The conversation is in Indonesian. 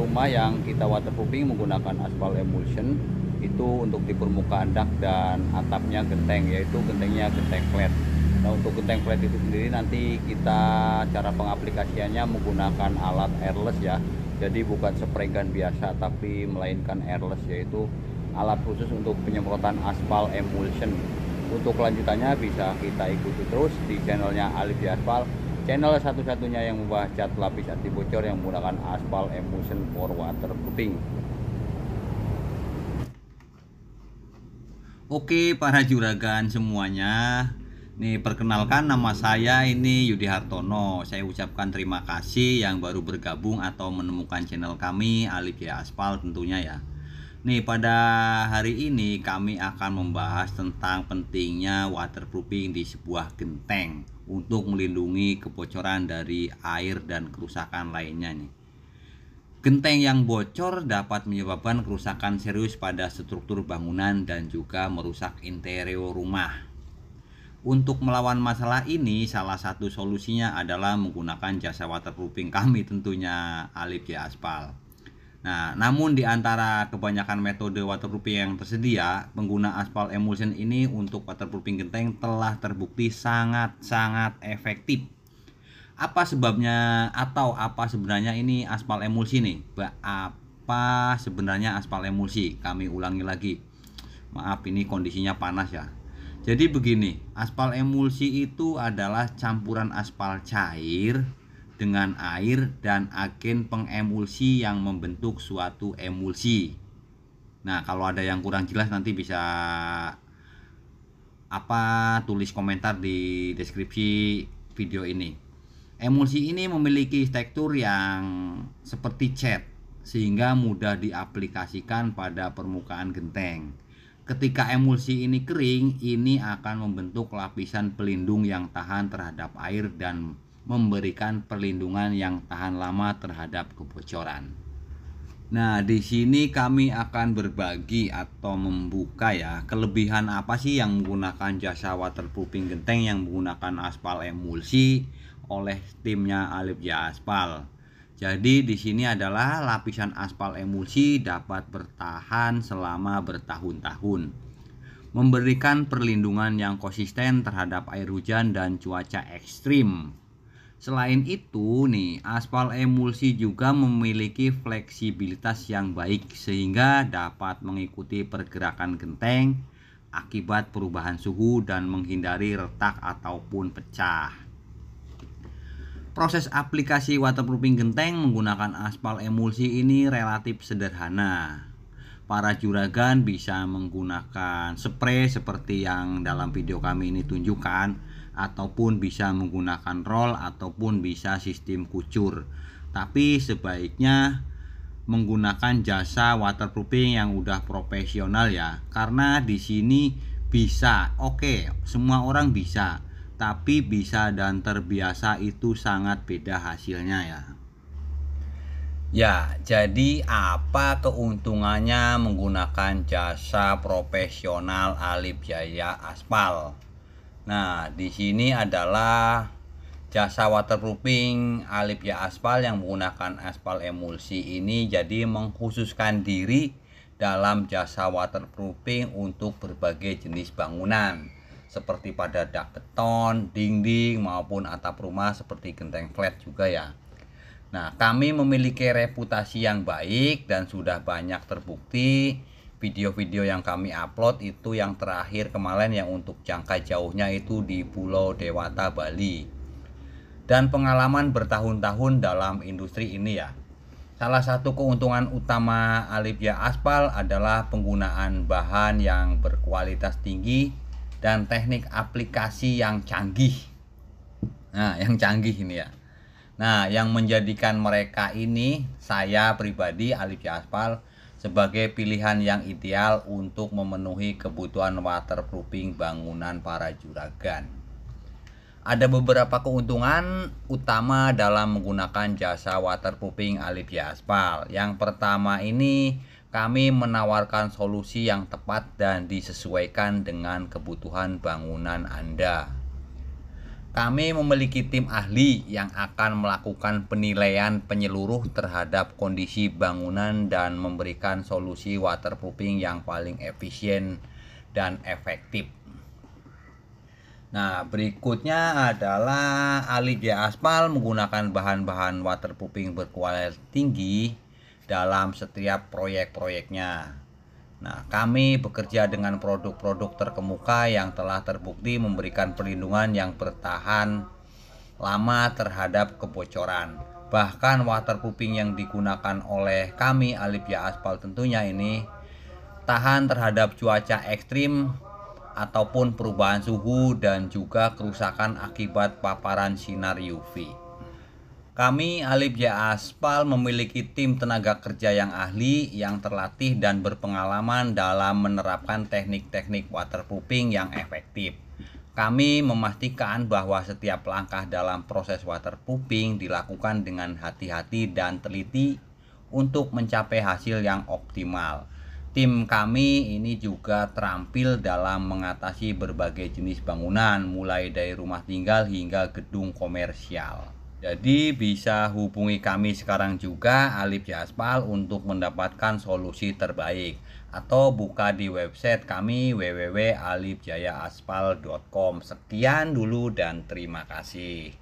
rumah yang kita waterproofing menggunakan aspal emulsion itu untuk di permukaan dak dan atapnya genteng, yaitu gentengnya genteng flat. Nah, untuk genteng flat itu sendiri nanti kita cara pengaplikasiannya menggunakan alat airless ya. Jadi bukan spray gun biasa tapi melainkan airless, yaitu alat khusus untuk penyemprotan aspal emulsion. Untuk kelanjutannya bisa kita ikuti terus di channelnya Alif di Aspal, channel satu-satunya yang membahas cat lapis anti bocor yang menggunakan aspal emulsion for waterproofing. Oke para juragan semuanya, nih perkenalkan nama saya ini Yudi Hartono. Saya ucapkan terima kasih yang baru bergabung atau menemukan channel kami Alif di Aspal tentunya ya. Nih pada hari ini kami akan membahas tentang pentingnya waterproofing di sebuah genteng untuk melindungi kebocoran dari air dan kerusakan lainnya nih. Genteng yang bocor dapat menyebabkan kerusakan serius pada struktur bangunan dan juga merusak interior rumah. Untuk melawan masalah ini, salah satu solusinya adalah menggunakan jasa waterproofing kami tentunya Alif di Aspal. Nah, namun di antara kebanyakan metode waterproofing yang tersedia, pengguna aspal emulsion ini untuk waterproofing genteng telah terbukti sangat-sangat efektif. Apa sebabnya atau apa sebenarnya ini aspal emulsi nih? Apa sebenarnya aspal emulsi? Kami ulangi lagi. Maaf, ini kondisinya panas ya. Jadi begini, aspal emulsi itu adalah campuran aspal cair dengan air dan agen pengemulsi yang membentuk suatu emulsi. Nah, kalau ada yang kurang jelas nanti bisa tulis komentar di deskripsi video ini. Emulsi ini memiliki tekstur yang seperti cat sehingga mudah diaplikasikan pada permukaan genteng. Ketika emulsi ini kering, ini akan membentuk lapisan pelindung yang tahan terhadap air dan memberikan perlindungan yang tahan lama terhadap kebocoran. Nah, di sini kami akan berbagi atau membuka ya, kelebihan apa sih yang menggunakan jasa waterproofing genteng yang menggunakan aspal emulsi oleh timnya Alif di Aspal. Jadi di sini adalah lapisan aspal emulsi dapat bertahan selama bertahun-tahun, memberikan perlindungan yang konsisten terhadap air hujan dan cuaca ekstrim. Selain itu nih, aspal emulsi juga memiliki fleksibilitas yang baik sehingga dapat mengikuti pergerakan genteng akibat perubahan suhu dan menghindari retak ataupun pecah. Proses aplikasi waterproofing genteng menggunakan aspal emulsi ini relatif sederhana. Para juragan bisa menggunakan spray seperti yang dalam video kami ini tunjukkan, ataupun bisa menggunakan roll ataupun bisa sistem kucur. Tapi sebaiknya menggunakan jasa waterproofing yang udah profesional ya. Karena di sini bisa, semua orang bisa, tapi bisa dan terbiasa itu sangat beda hasilnya ya. Ya, jadi apa keuntungannya menggunakan jasa profesional Alif Jaya Aspal? Nah, di sini adalah jasa waterproofing Alif Jaya Aspal yang menggunakan aspal emulsi ini jadi mengkhususkan diri dalam jasa waterproofing untuk berbagai jenis bangunan seperti pada dak beton, dinding maupun atap rumah seperti genteng flat juga ya. Nah, kami memiliki reputasi yang baik dan sudah banyak terbukti. Video-video yang kami upload itu yang terakhir kemarin yang untuk jangka jauhnya itu di Pulau Dewata, Bali. Dan pengalaman bertahun-tahun dalam industri ini ya. Salah satu keuntungan utama Alif Jaya Aspal adalah penggunaan bahan yang berkualitas tinggi dan teknik aplikasi yang canggih. Nah, yang canggih ini ya. Nah, yang menjadikan mereka ini, saya pribadi Alif Jaya Aspal, sebagai pilihan yang ideal untuk memenuhi kebutuhan waterproofing bangunan para juragan. Ada beberapa keuntungan utama dalam menggunakan jasa waterproofing Alif Jaya Aspal. Yang pertama ini, kami menawarkan solusi yang tepat dan disesuaikan dengan kebutuhan bangunan Anda. Kami memiliki tim ahli yang akan melakukan penilaian penyeluruh terhadap kondisi bangunan dan memberikan solusi waterproofing yang paling efisien dan efektif. Nah, berikutnya adalah Alip Jaya Aspal menggunakan bahan-bahan waterproofing berkualitas tinggi dalam setiap proyek-proyeknya. Nah, kami bekerja dengan produk-produk terkemuka yang telah terbukti memberikan perlindungan yang bertahan lama terhadap kebocoran. Bahkan waterproofing yang digunakan oleh kami Alip Jaya Aspal tentunya ini tahan terhadap cuaca ekstrim ataupun perubahan suhu dan juga kerusakan akibat paparan sinar UV. Kami Alip Jaya Aspal memiliki tim tenaga kerja yang ahli, yang terlatih dan berpengalaman dalam menerapkan teknik-teknik waterproofing yang efektif. Kami memastikan bahwa setiap langkah dalam proses waterproofing dilakukan dengan hati-hati dan teliti untuk mencapai hasil yang optimal. Tim kami ini juga terampil dalam mengatasi berbagai jenis bangunan, mulai dari rumah tinggal hingga gedung komersial. Jadi bisa hubungi kami sekarang juga Alip Jaya Aspal untuk mendapatkan solusi terbaik, atau buka di website kami www.alipjayaaspal.com. Sekian dulu dan terima kasih.